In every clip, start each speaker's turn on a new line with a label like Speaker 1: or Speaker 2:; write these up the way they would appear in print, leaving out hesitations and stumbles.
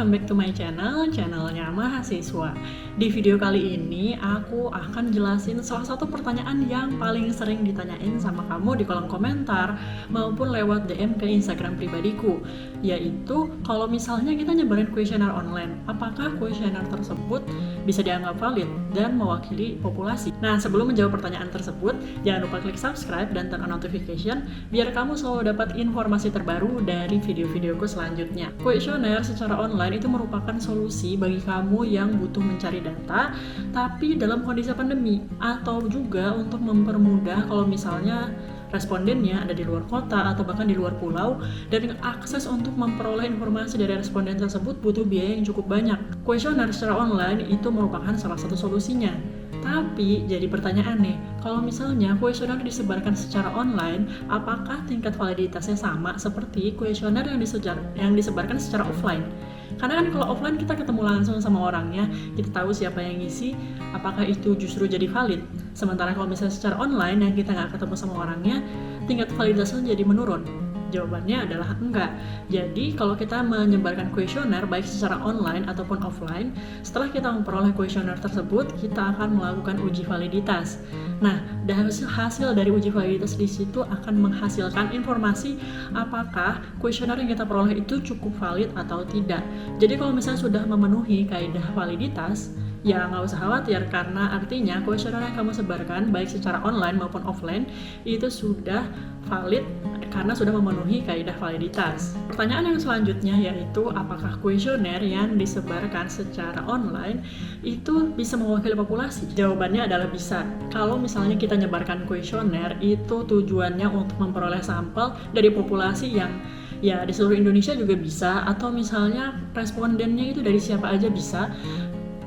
Speaker 1: welcome back to my channelnya Mahasiswa. Di video kali ini aku akan jelasin salah satu pertanyaan yang paling sering ditanyain sama kamu di kolom komentar maupun lewat DM ke Instagram pribadiku, yaitu kalau misalnya kita nyebarin kuesioner online, apakah kuesioner tersebut bisa dianggap valid dan mewakili populasi? Nah, sebelum menjawab pertanyaan tersebut, jangan lupa klik subscribe dan turn on notification biar kamu selalu dapat informasi terbaru dari video-videoku selanjutnya. Kuesioner secara online itu merupakan solusi bagi kamu yang butuh mencari data tapi dalam kondisi pandemi, atau juga untuk mempermudah kalau misalnya respondennya ada di luar kota atau bahkan di luar pulau dan akses untuk memperoleh informasi dari responden tersebut butuh biaya yang cukup banyak. Kuesioner secara online itu merupakan salah satu solusinya. Tapi jadi pertanyaan nih, kalau misalnya kuesioner disebarkan secara online, apakah tingkat validitasnya sama seperti kuesioner yang disebarkan secara offline? Karena kan kalau offline kita ketemu langsung sama orangnya, kita tahu siapa yang ngisi, apakah itu justru jadi valid? Sementara kalau misalnya secara online yang kita nggak ketemu sama orangnya, tingkat validitasnya jadi menurun. Jawabannya adalah enggak. Jadi kalau kita menyebarkan kuesioner baik secara online ataupun offline, setelah kita memperoleh kuesioner tersebut, kita akan melakukan uji validitas. Nah, dan hasil dari uji validitas di situ akan menghasilkan informasi apakah kuesioner yang kita peroleh itu cukup valid atau tidak. Jadi kalau misalnya sudah memenuhi kaidah validitas, ya nggak usah khawatir, karena artinya kuesioner yang kamu sebarkan baik secara online maupun offline itu sudah valid karena sudah memenuhi kaidah validitas. Pertanyaan yang selanjutnya yaitu apakah kuesioner yang disebarkan secara online itu bisa mewakili populasi? Jawabannya adalah bisa. Kalau misalnya kita nyebarkan kuesioner itu tujuannya untuk memperoleh sampel dari populasi yang ya di seluruh Indonesia juga bisa, atau misalnya respondennya itu dari siapa aja bisa,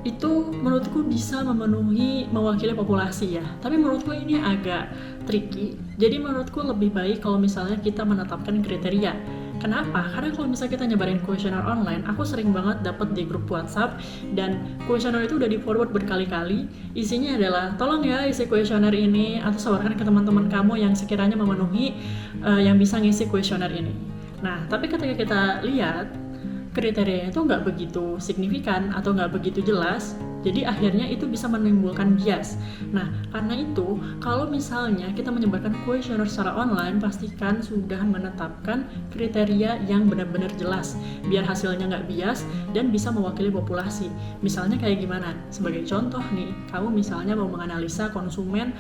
Speaker 1: itu menurutku bisa mewakili populasi ya. Tapi menurutku ini agak tricky. Jadi menurutku lebih baik kalau misalnya kita menetapkan kriteria. Kenapa? Karena kalau misalnya kita nyebarin kuesioner online, aku sering banget dapat di grup WhatsApp dan kuesioner itu udah di forward berkali-kali. Isinya adalah, tolong ya isi kuesioner ini atau sebarkan ke teman-teman kamu yang sekiranya memenuhi yang bisa ngisi kuesioner ini. Nah, tapi ketika kita lihat kriterianya itu nggak begitu signifikan atau nggak begitu jelas, jadi akhirnya itu bisa menimbulkan bias. Nah, karena itu kalau misalnya kita menyebarkan kuesioner secara online, pastikan sudah menetapkan kriteria yang benar-benar jelas biar hasilnya nggak bias dan bisa mewakili populasi. Misalnya kayak gimana? Sebagai contoh nih, kamu misalnya mau menganalisa konsumen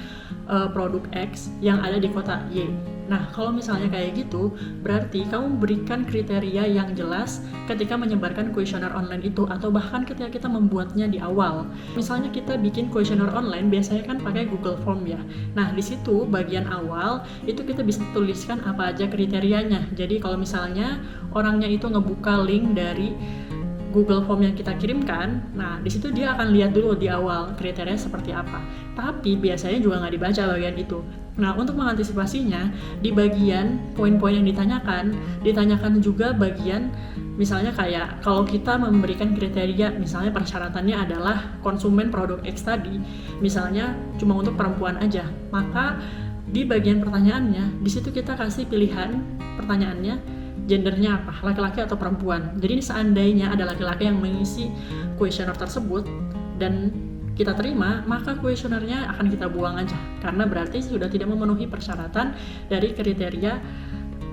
Speaker 1: produk X yang ada di kota Y. Nah, kalau misalnya kayak gitu, berarti kamu berikan kriteria yang jelas ketika menyebarkan kuesioner online itu, atau bahkan ketika kita membuatnya di awal. Misalnya kita bikin kuesioner online, biasanya kan pakai Google Form ya. Nah, di situ bagian awal itu kita bisa tuliskan apa aja kriterianya. Jadi kalau misalnya orangnya itu ngebuka link dari Google Form yang kita kirimkan, nah di situ dia akan lihat dulu di awal kriteria seperti apa. Tapi biasanya juga nggak dibaca bagian itu. Nah, untuk mengantisipasinya, di bagian poin-poin yang ditanyakan juga bagian misalnya kayak kalau kita memberikan kriteria, misalnya persyaratannya adalah konsumen produk X tadi, misalnya cuma untuk perempuan aja, maka di bagian pertanyaannya, di situ kita kasih pilihan pertanyaannya, gendernya apa, laki-laki atau perempuan. Jadi seandainya ada laki-laki yang mengisi kuesioner tersebut dan kita terima, maka kuesionernya akan kita buang aja, karena berarti sudah tidak memenuhi persyaratan dari kriteria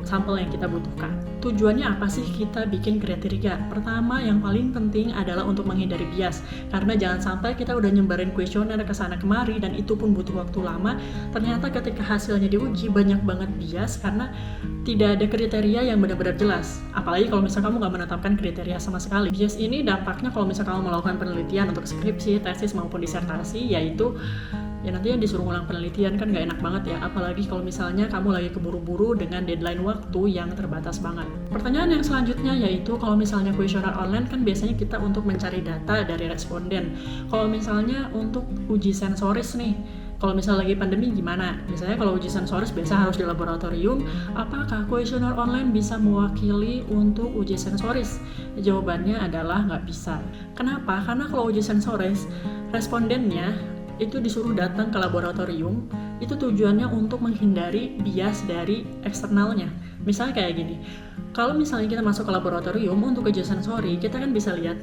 Speaker 1: sampel yang kita butuhkan. Tujuannya apa sih kita bikin kriteria? Pertama, yang paling penting adalah untuk menghindari bias, karena jangan sampai kita udah nyebarin kuesioner ke sana kemari dan itu pun butuh waktu lama, ternyata ketika hasilnya diuji banyak banget bias karena tidak ada kriteria yang benar-benar jelas. Apalagi kalau misalnya kamu nggak menetapkan kriteria sama sekali. Bias ini dampaknya kalau misalnya kamu melakukan penelitian untuk skripsi, tesis maupun disertasi, yaitu ya nantinya disuruh ulang penelitian, kan nggak enak banget ya, apalagi kalau misalnya kamu lagi keburu-buru dengan deadline waktu yang terbatas banget. Pertanyaan yang selanjutnya yaitu kalau misalnya kuesioner online kan biasanya kita untuk mencari data dari responden. Kalau misalnya untuk uji sensoris nih, kalau misalnya lagi pandemi gimana? Misalnya kalau uji sensoris biasa harus di laboratorium, apakah kuesioner online bisa mewakili untuk uji sensoris? Jawabannya adalah nggak bisa. Kenapa? Karena kalau uji sensoris, respondennya itu disuruh datang ke laboratorium itu tujuannya untuk menghindari bias dari eksternalnya. Misalnya kayak gini, kalau misalnya kita masuk ke laboratorium untuk uji sensori, kita kan bisa lihat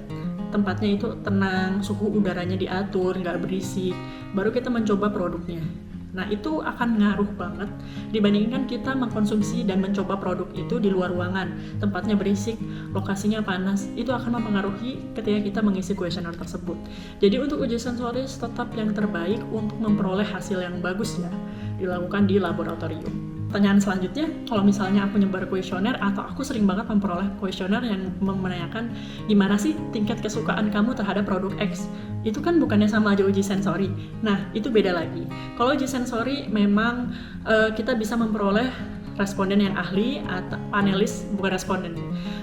Speaker 1: tempatnya itu tenang, suhu udaranya diatur, nggak berisik, baru kita mencoba produknya. Nah, itu akan ngaruh banget dibandingkan kita mengkonsumsi dan mencoba produk itu di luar ruangan, tempatnya berisik, lokasinya panas. Itu akan mempengaruhi ketika kita mengisi kuesioner tersebut. Jadi untuk uji sensoris tetap yang terbaik untuk memperoleh hasil yang bagus ya, dilakukan di laboratorium. Pertanyaan selanjutnya, kalau misalnya aku nyebar kuesioner atau aku sering banget memperoleh kuesioner yang menanyakan gimana sih tingkat kesukaan kamu terhadap produk X, itu kan bukannya sama aja uji sensori. Nah, itu beda lagi. Kalau uji sensori memang kita bisa memperoleh responden yang ahli atau panelis, bukan responden.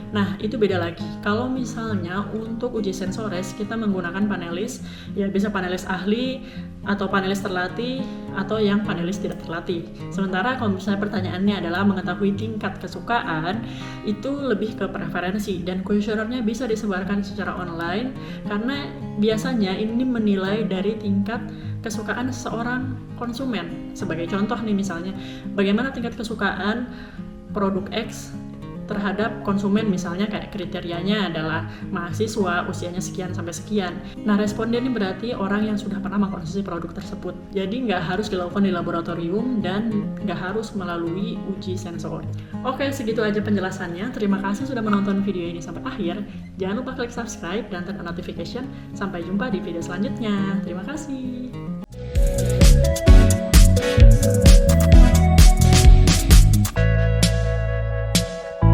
Speaker 1: Nah, itu beda lagi. Kalau misalnya untuk uji sensoris kita menggunakan panelis, ya bisa panelis ahli atau panelis terlatih atau yang panelis tidak terlatih. Sementara kalau misalnya pertanyaannya adalah mengetahui tingkat kesukaan, itu lebih ke preferensi dan kuesionernya bisa disebarkan secara online karena biasanya ini menilai dari tingkat kesukaan seorang konsumen. Sebagai contoh nih misalnya, bagaimana tingkat kesukaan produk X terhadap konsumen, misalnya kayak kriterianya adalah mahasiswa, usianya sekian sampai sekian. Nah, responden ini berarti orang yang sudah pernah mengkonsumsi produk tersebut. Jadi nggak harus dilakukan di laboratorium dan nggak harus melalui uji sensori. Oke, segitu aja penjelasannya. Terima kasih sudah menonton video ini sampai akhir. Jangan lupa klik subscribe dan turn on notification. Sampai jumpa di video selanjutnya. Terima kasih.